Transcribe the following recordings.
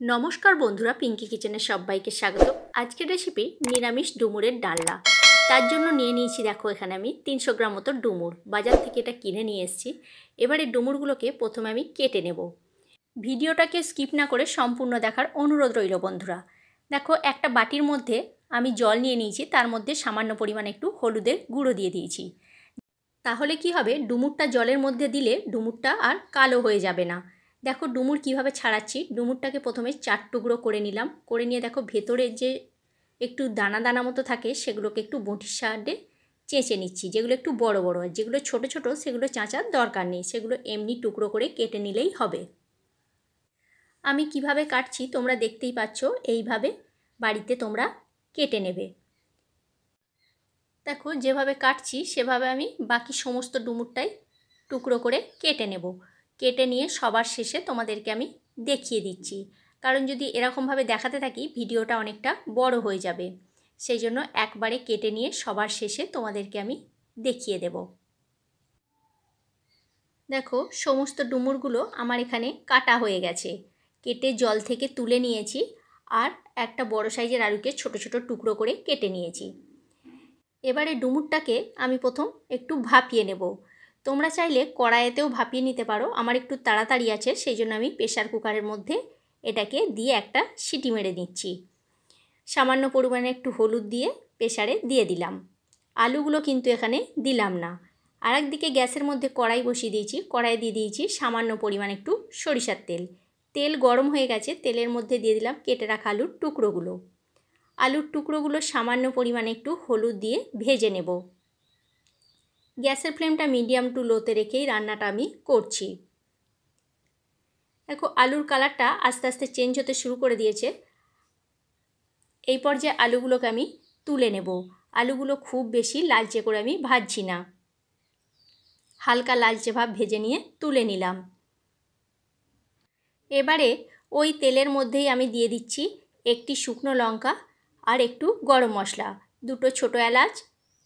নমস্কার বন্ধুরা, পিঙ্কি কিচেনে সবাইকে স্বাগত। আজকের রেসিপি নিরামিষ ডুমুরের ডালনা। তার জন্য নিয়ে নিয়েছি, দেখো এখানে আমি 300 গ্রাম মতো ডুমুর বাজার থেকে এটা কিনে নিয়ে এসেছি। এবারে ডুমুরগুলোকে প্রথমে আমি কেটে নেব। ভিডিওটাকে স্কিপ না করে সম্পূর্ণ দেখার অনুরোধ রইল বন্ধুরা। দেখো, একটা বাটির মধ্যে আমি জল নিয়ে নিয়েছি, তার মধ্যে সামান্য পরিমাণে একটু হলুদের গুঁড়ো দিয়ে দিয়েছি। তাহলে কি হবে, ডুমুরটা জলের মধ্যে দিলে ডুমুরটা আর কালো হয়ে যাবে না। দেখো ডুমুর কিভাবে ছাড়াচ্ছি। ডুমুরটাকে প্রথমে 4 টুকরো করে নিলাম। করে নিয়ে দেখো ভেতরে যে একটু দানা দানা মতো থাকে সেগুলোকে একটু বঁটির সাহায্যে চেঁচে নিচ্ছি। যেগুলো একটু বড় বড়, যেগুলো ছোট ছোট সেগুলো চাঁচার দরকার নেই, সেগুলো এমনি টুকরো করে কেটে নিলেই হবে। আমি কিভাবে কাটছি তোমরা দেখতেই পাচ্ছ, এইভাবে বাড়িতে তোমরা কেটে নেবে। দেখো যেভাবে কাটছি সেভাবে আমি বাকি সমস্ত ডুমুরটাই টুকরো করে কেটে নেব। কেটে নিয়ে সবার শেষে তোমাদেরকে আমি দেখিয়ে দিচ্ছি, কারণ যদি এরকমভাবে দেখাতে থাকি ভিডিওটা অনেকটা বড় হয়ে যাবে। সেই জন্য একবারে কেটে নিয়ে সবার শেষে তোমাদেরকে আমি দেখিয়ে দেব। দেখো সমস্ত ডুমুরগুলো আমার এখানে কাটা হয়ে গেছে। কেটে জল থেকে তুলে নিয়েছি, আর একটা বড় সাইজের আলুকে ছোট ছোট টুকরো করে কেটে নিয়েছি। এবারে ডুমুরটাকে আমি প্রথম একটু ভাপিয়ে নেব। তোমরা চাইলে কড়াইতেও ভাপিয়ে নিতে পারো। আমার একটু তাড়াতাড়ি আছে, সেই জন্য আমি প্রেসার কুকারের মধ্যে এটাকে দিয়ে একটা সিটি মেরে নিচ্ছি। সামান্য পরিমাণে একটু হলুদ দিয়ে প্রেসারে দিয়ে দিলাম। আলুগুলো কিন্তু এখানে দিলাম না। আর একদিকে গ্যাসের মধ্যে কড়াই বসিয়ে দিয়েছি। কড়াই দিয়ে দিয়েছি সামান্য পরিমাণে একটু সরিষার তেল। তেল গরম হয়ে গেছে, তেলের মধ্যে দিয়ে দিলাম কেটে রাখা আলুর টুকরোগুলো। আলুর টুকরোগুলো সামান্য পরিমাণে একটু হলুদ দিয়ে ভেজে নেব। গ্যাসের ফ্লেমটা মিডিয়াম টু লোতে রেখেই রান্নাটা আমি করছি। দেখো আলুর কালারটা আস্তে আস্তে চেঞ্জ হতে শুরু করে দিয়েছে। এই পর্যায়ে আলুগুলোকে আমি তুলে নেব। আলুগুলো খুব বেশি লালচে করে আমি ভাজছি না, হালকা লালচে ভাব ভেজে নিয়ে তুলে নিলাম। এবারে ওই তেলের মধ্যেই আমি দিয়ে দিচ্ছি একটি শুকনো লঙ্কা আর একটু গরম মশলা, দুটো ছোটো এলাচ,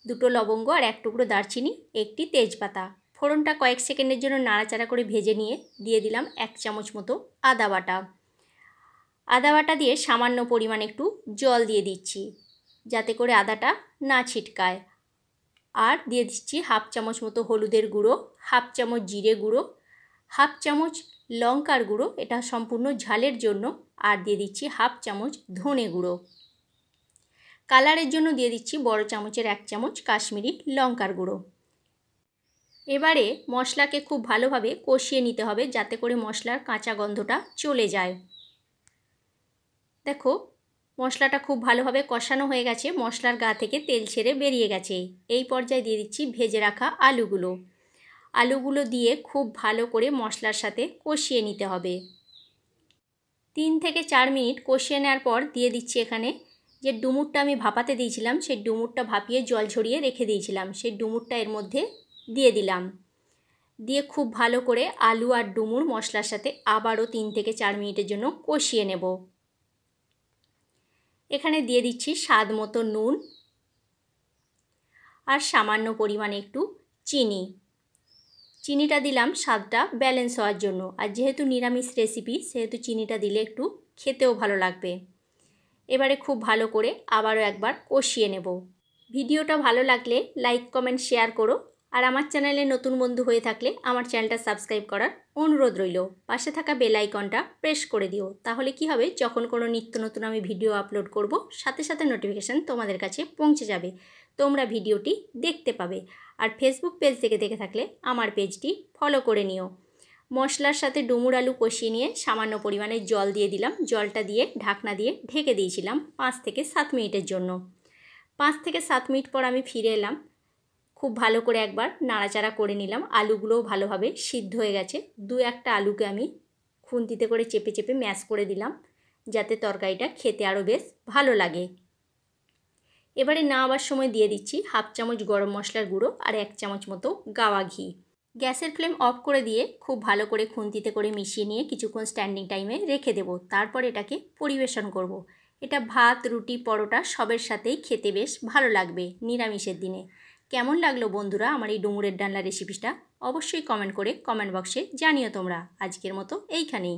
দুটো লবঙ্গ আর এক টুকরো দারচিনি, একটি তেজপাতা। ফোড়নটা কয়েক সেকেন্ডের জন্য নাড়াচাড়া করে ভেজে নিয়ে দিয়ে দিলাম 1 চামচ মতো আদা বাটা। আদা বাটা দিয়ে সামান্য পরিমাণ একটু জল দিয়ে দিচ্ছি, যাতে করে আদাটা না ছিটকায়। আর দিয়ে দিচ্ছি 1/2 চামচ মতো হলুদের গুঁড়ো, 1/2 চামচ জিরে গুঁড়ো, 1/2 চামচ লঙ্কার গুঁড়ো, এটা সম্পূর্ণ ঝালের জন্য। আর দিয়ে দিচ্ছি 1/2 চামচ ধনে গুঁড়ো। কালারের জন্য দিয়ে দিচ্ছি বড় চামচের 1 চামচ কাশ্মীরি লঙ্কার গুঁড়ো। এবারে মশলাকে খুব ভালোভাবে কষিয়ে নিতে হবে, যাতে করে মশলার কাঁচা গন্ধটা চলে যায়। দেখো মশলাটা খুব ভালোভাবে কষানো হয়ে গেছে, মশলার গা থেকে তেল ছেড়ে বেরিয়ে গেছে। এই পর্যায়ে দিয়ে দিচ্ছি ভেজে রাখা আলুগুলো। আলুগুলো দিয়ে খুব ভালো করে মশলার সাথে কষিয়ে নিতে হবে। 3 থেকে 4 মিনিট কষিয়ে নেওয়ার পর দিয়ে দিচ্ছি এখানে যে ডুমুরটা আমি ভাপাতে দিয়েছিলাম, সেই ডুমুরটা ভাপিয়ে জল ঝরিয়ে রেখে দিয়েছিলাম, সেই ডুমুরটা এর মধ্যে দিয়ে দিলাম। দিয়ে খুব ভালো করে আলু আর ডুমুর মশলার সাথে আবারও 3 থেকে 4 মিনিটের জন্য কষিয়ে নেব। এখানে দিয়ে দিচ্ছি স্বাদ মতো নুন আর সামান্য পরিমাণে একটু চিনি। চিনিটা দিলাম স্বাদটা ব্যালেন্স হওয়ার জন্য, আর যেহেতু নিরামিষ রেসিপি সেহেতু চিনিটা দিলে একটু খেতেও ভালো লাগবে। এবারে খুব ভালো করে আবারও একবার কষিয়ে নেব। ভিডিওটা ভালো লাগলে লাইক কমেন্ট শেয়ার করো, আর আমার চ্যানেলে নতুন বন্ধু হয়ে থাকলে আমার চ্যানেলটা সাবস্ক্রাইব করার অনুরোধ রইল। পাশে থাকা বেল আইকনটা প্রেস করে দিও, তাহলে কি হবে, যখন কোনো নিত্য নতুন আমি ভিডিও আপলোড করব সাথে সাথে নোটিফিকেশান তোমাদের কাছে পৌঁছে যাবে, তোমরা ভিডিওটি দেখতে পাবে। আর ফেসবুক পেজ থেকে দেখে থাকলে আমার পেজটি ফলো করে নিও। মশলার সাথে ডুমুর আলু কষিয়ে নিয়ে সামান্য পরিমাণে জল দিয়ে দিলাম। জলটা দিয়ে ঢাকনা দিয়ে ঢেকে দিয়েছিলাম 5 থেকে 7 মিনিটের জন্য। 5 থেকে 7 মিনিট পর আমি ফিরে এলাম। খুব ভালো করে একবার নাড়াচাড়া করে নিলাম। আলুগুলোও ভালোভাবে সিদ্ধ হয়ে গেছে। 2-1টা আলুকে আমি খুন্তিতে করে চেপে চেপে ম্যাশ করে দিলাম, যাতে তরকারিটা খেতে আরও বেশ ভালো লাগে। এবারে নামাবার সময় দিয়ে দিচ্ছি 1/2 চামচ গরম মশলার গুঁড়ো আর 1 চামচ মতো গাওয়া ঘি। গ্যাসের ফ্লেম অফ করে দিয়ে খুব ভালো করে খুন্তিতে করে মিশিয়ে নিয়ে কিছুক্ষণ স্ট্যান্ডিং টাইমে রেখে দেব। তারপর এটাকে পরিবেশন করব। এটা ভাত, রুটি, পরোটা সবের সাথেই খেতে বেশ ভালো লাগবে নিরামিষের দিনে। কেমন লাগলো বন্ধুরা আমার এই ডুমুরের ডালনা রেসিপিটা? অবশ্যই কমেন্ট করে কমেন্ট বক্সে জানিও তোমরা। আজকের মতো এইখানেই।